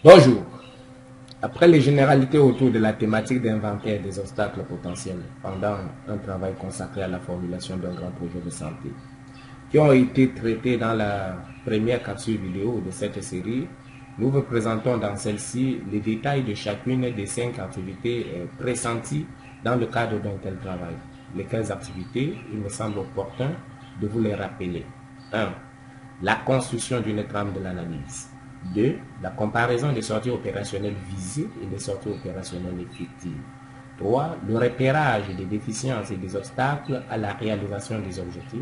Bonjour. Après les généralités autour de la thématique d'inventaire des obstacles potentiels pendant un travail consacré à la formulation d'un grand projet de santé, qui ont été traités dans la première capsule vidéo de cette série, nous vous présentons dans celle-ci les détails de chacune des 5 activités pressenties dans le cadre d'un tel travail. Lesquelles activités, il me semble opportun de vous les rappeler. 1. La construction d'une trame de l'analyse. 2. La comparaison des sorties opérationnelles visées et des sorties opérationnelles effectives. 3. Le repérage des déficiences et des obstacles à la réalisation des objectifs.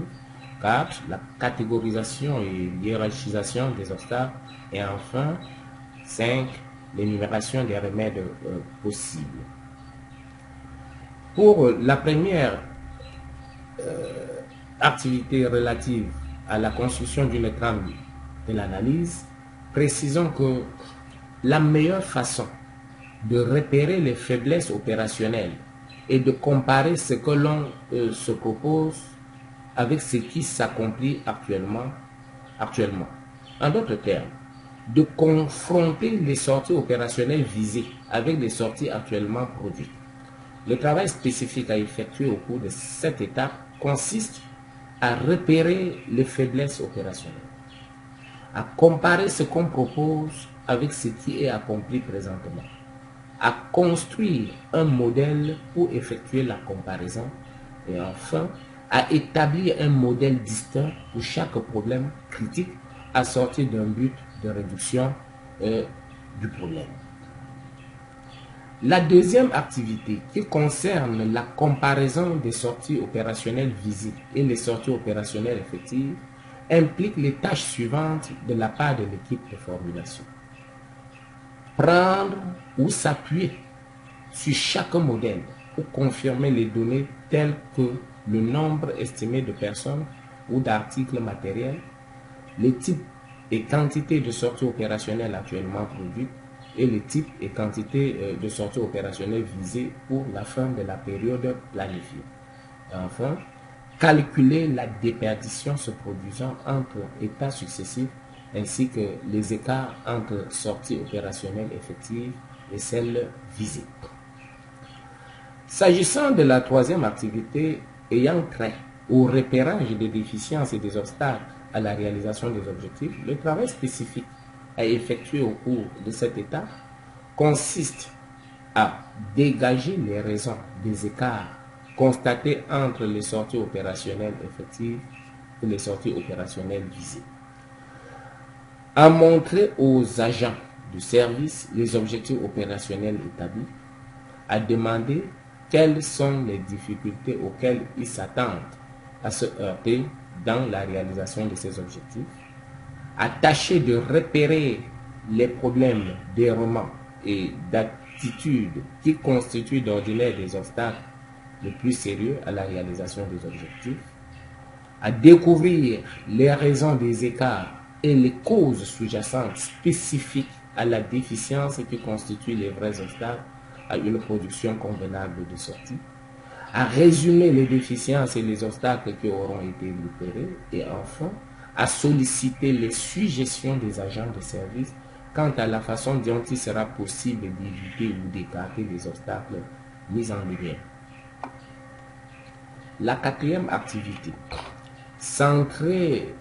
4. La catégorisation et hiérarchisation des obstacles. Et enfin, 5. L'énumération des remèdes possibles. Pour la première activité relative à la construction d'une trame de l'analyse, précisons que la meilleure façon de repérer les faiblesses opérationnelles est de comparer ce que l'on se propose avec ce qui s'accomplit actuellement. En d'autres termes, de confronter les sorties opérationnelles visées avec les sorties actuellement produites. Le travail spécifique à effectuer au cours de cette étape consiste à repérer les faiblesses opérationnelles, à comparer ce qu'on propose avec ce qui est accompli présentement, à construire un modèle pour effectuer la comparaison et enfin à établir un modèle distinct pour chaque problème critique assorti d'un but de réduction du problème. La deuxième activité qui concerne la comparaison des sorties opérationnelles visées et les sorties opérationnelles effectives implique les tâches suivantes de la part de l'équipe de formulation. Prendre ou s'appuyer sur chaque modèle pour confirmer les données telles que le nombre estimé de personnes ou d'articles matériels, les types et quantités de sorties opérationnelles actuellement produites et les types et quantités de sorties opérationnelles visées pour la fin de la période planifiée. Et enfin, calculer la déperdition se produisant entre états successifs ainsi que les écarts entre sorties opérationnelles effectives et celles visées. S'agissant de la troisième activité ayant trait au repérage des déficiences et des obstacles à la réalisation des objectifs, le travail spécifique à effectuer au cours de cette étape consiste à dégager les raisons des écarts constatés entre les sorties opérationnelles effectives et les sorties opérationnelles visées, à montrer aux agents du service les objectifs opérationnels établis, à demander quelles sont les difficultés auxquelles ils s'attendent à se heurter dans la réalisation de ces objectifs, à tâcher de repérer les problèmes d'errement et d'attitude qui constituent d'ordinaire des obstacles les plus sérieux à la réalisation des objectifs, à découvrir les raisons des écarts et les causes sous-jacentes spécifiques à la déficience qui constituent les vrais obstacles à une production convenable de sortie, à résumer les déficiences et les obstacles qui auront été repérés et enfin à solliciter les suggestions des agents de service quant à la façon dont il sera possible d'éviter ou d'écarter les obstacles mis en lumière. La quatrième activité, centrée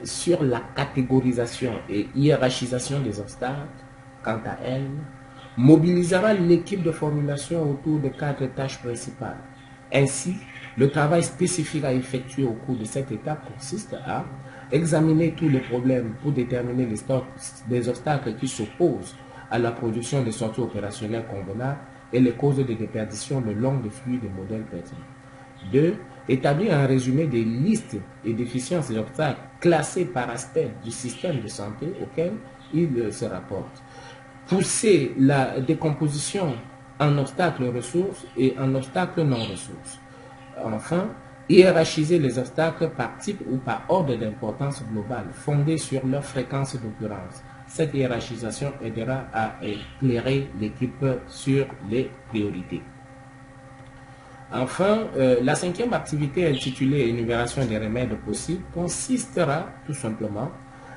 sur la catégorisation et hiérarchisation des obstacles, quant à elle, mobilisera l'équipe de formulation autour de 4 tâches principales. Ainsi, le travail spécifique à effectuer au cours de cette étape consiste à examiner tous les problèmes pour déterminer les obstacles qui s'opposent à la production des sorties opérationnelles convenables et les causes de déperdition le long des flux des modèles pertinents. 2. Établir un résumé des listes et déficiences et obstacles classés par aspect du système de santé auquel ils se rapportent. Pousser la décomposition en obstacles ressources et en obstacles non ressources. Enfin, hiérarchiser les obstacles par type ou par ordre d'importance globale, fondés sur leur fréquence d'occurrence. Cette hiérarchisation aidera à éclairer l'équipe sur les priorités. Enfin, la cinquième activité intitulée Énumération des remèdes possibles consistera tout simplement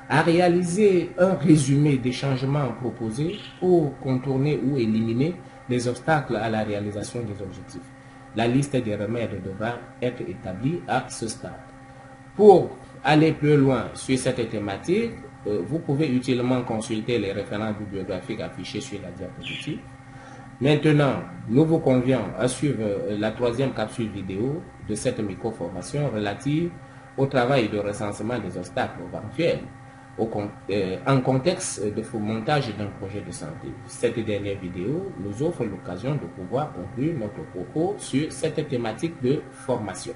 à réaliser un résumé des changements proposés pour contourner ou éliminer les obstacles à la réalisation des objectifs. La liste des remèdes devra être établie à ce stade. Pour aller plus loin sur cette thématique, vous pouvez utilement consulter les références bibliographiques affichées sur la diapositive. Maintenant, nous vous convions à suivre la troisième capsule vidéo de cette micro-formation relative au travail de recensement des obstacles éventuels en contexte de montage d'un projet de santé. Cette dernière vidéo nous offre l'occasion de pouvoir conclure notre propos sur cette thématique de formation.